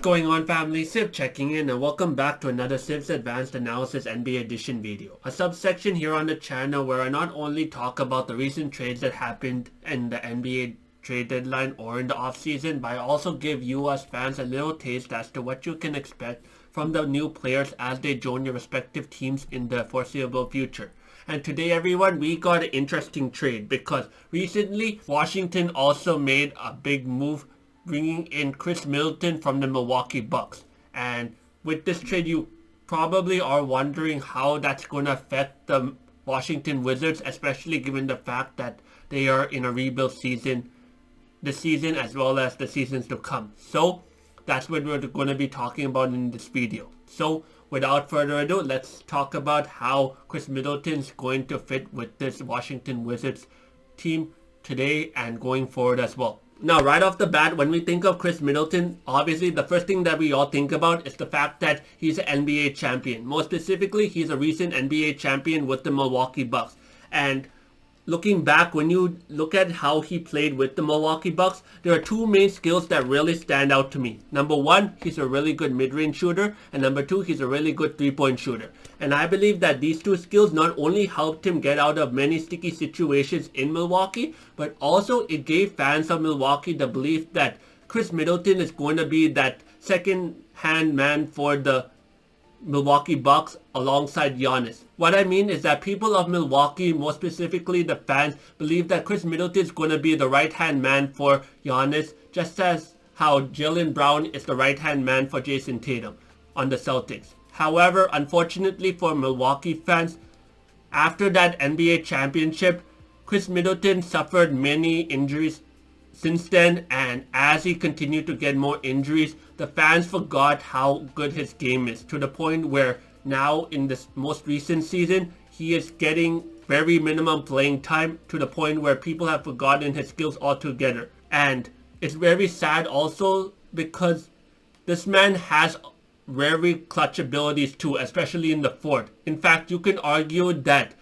going on, family? Civ checking in, and welcome back to another Civ's Advanced Analysis NBA Edition video. A subsection here on the channel where I not only talk about the recent trades that happened in the NBA trade deadline or in the offseason, but I also give you as fans a little taste as to what you can expect from the new players as they join your respective teams in the foreseeable future. And today, everyone, we got an interesting trade because recently Washington also made a big move bringing in Khris Middleton from the Milwaukee Bucks. And with this trade, you probably are wondering how that's going to affect the Washington Wizards, especially given the fact that they are in a rebuild season this season as well as the seasons to come. So that's what we're going to be talking about in this video. So without further ado, let's talk about how Khris Middleton is going to fit with this Washington Wizards team today and going forward as well. Now, right off the bat, when we think of Khris Middleton, obviously the first thing that we all think about is the fact that he's an NBA champion. More specifically, he's a recent NBA champion with the Milwaukee Bucks. And looking back, when you look at how he played with the Milwaukee Bucks, there are two main skills that really stand out to me. Number one, he's a really good mid-range shooter, and number two, he's a really good three-point shooter. And I believe that these two skills not only helped him get out of many sticky situations in Milwaukee, but also it gave fans of Milwaukee the belief that Khris Middleton is going to be that second-hand man for the Milwaukee Bucks alongside Giannis. What I mean is that people of Milwaukee, more specifically the fans, believe that Khris Middleton is going to be the right-hand man for Giannis, just as how Jaylen Brown is the right-hand man for Jason Tatum on the Celtics. However, unfortunately for Milwaukee fans, after that NBA championship, Khris Middleton suffered many injuries since then, and as he continued to get more injuries, the fans forgot how good his game is, to the point where now in this most recent season, he is getting very minimum playing time, to the point where people have forgotten his skills altogether. And it's very sad also because this man has very clutch abilities too, especially in the fourth. In fact, you can argue that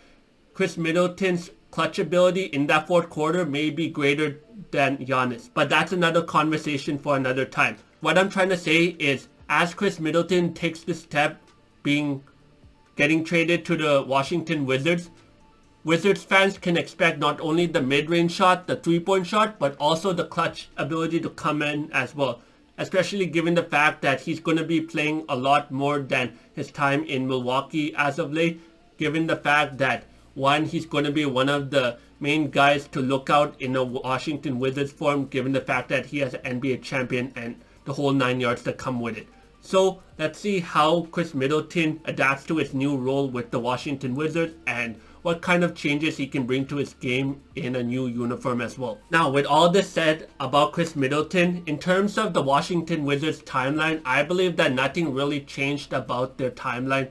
Khris Middleton's clutch ability in that fourth quarter may be greater than Giannis, but that's another conversation for another time. What I'm trying to say is, as Khris Middleton takes this step, getting traded to the Washington Wizards, Wizards fans can expect not only the mid-range shot, the three-point shot, but also the clutch ability to come in as well. Especially given the fact that he's going to be playing a lot more than his time in Milwaukee as of late, given the fact that one, he's going to be one of the main guys to look out in a Washington Wizards form, given the fact that he has an NBA champion and the whole 9 yards that come with it. So let's see how Khris Middleton adapts to his new role with the Washington Wizards and what kind of changes he can bring to his game in a new uniform as well. Now, with all this said about Khris Middleton, in terms of the Washington Wizards timeline, I believe that nothing really changed about their timeline,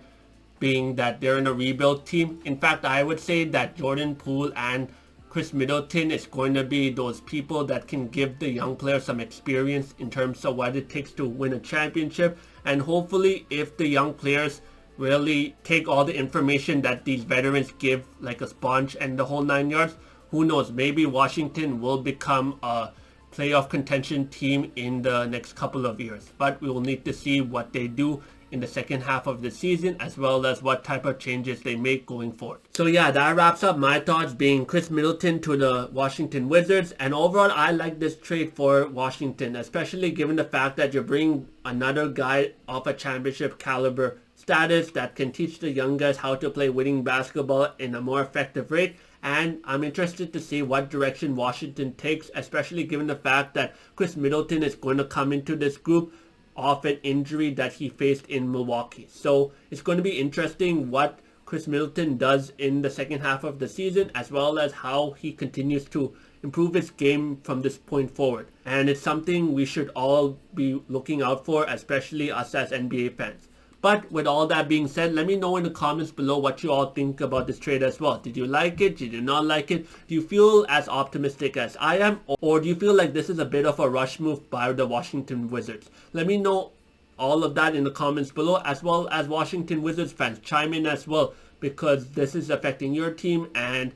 being that they're in a rebuild team. In fact, I would say that Jordan Poole and Khris Middleton is going to be those people that can give the young players some experience in terms of what it takes to win a championship. And hopefully, if the young players really take all the information that these veterans give like a sponge and the whole 9 yards, who knows, maybe Washington will become a playoff contention team in the next couple of years. But we will need to see what they do in the second half of the season, as well as what type of changes they make going forward. So yeah, that wraps up my thoughts, being Khris Middleton to the Washington Wizards. And overall, I like this trade for Washington, especially given the fact that you're bringing another guy of a championship caliber status that can teach the young guys how to play winning basketball in a more effective rate. And I'm interested to see what direction Washington takes, especially given the fact that Khris Middleton is going to come into this group off an injury that he faced in Milwaukee. So it's going to be interesting what Khris Middleton does in the second half of the season, as well as how he continues to improve his game from this point forward. And it's something we should all be looking out for, especially us as NBA fans. But with all that being said, let me know in the comments below what you all think about this trade as well. Did you like it? Did you not like it? Do you feel as optimistic as I am? Or do you feel like this is a bit of a rush move by the Washington Wizards? Let me know all of that in the comments below, as well as Washington Wizards fans. Chime in as well, because this is affecting your team and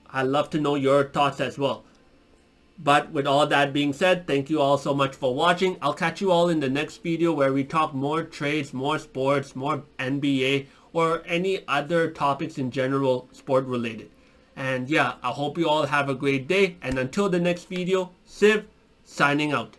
I'd love to know your thoughts as well. But with all that being said, thank you all so much for watching. I'll catch you all in the next video where we talk more trades, more sports, more NBA, or any other topics in general sport related. And yeah, I hope you all have a great day. And until the next video, Civ signing out.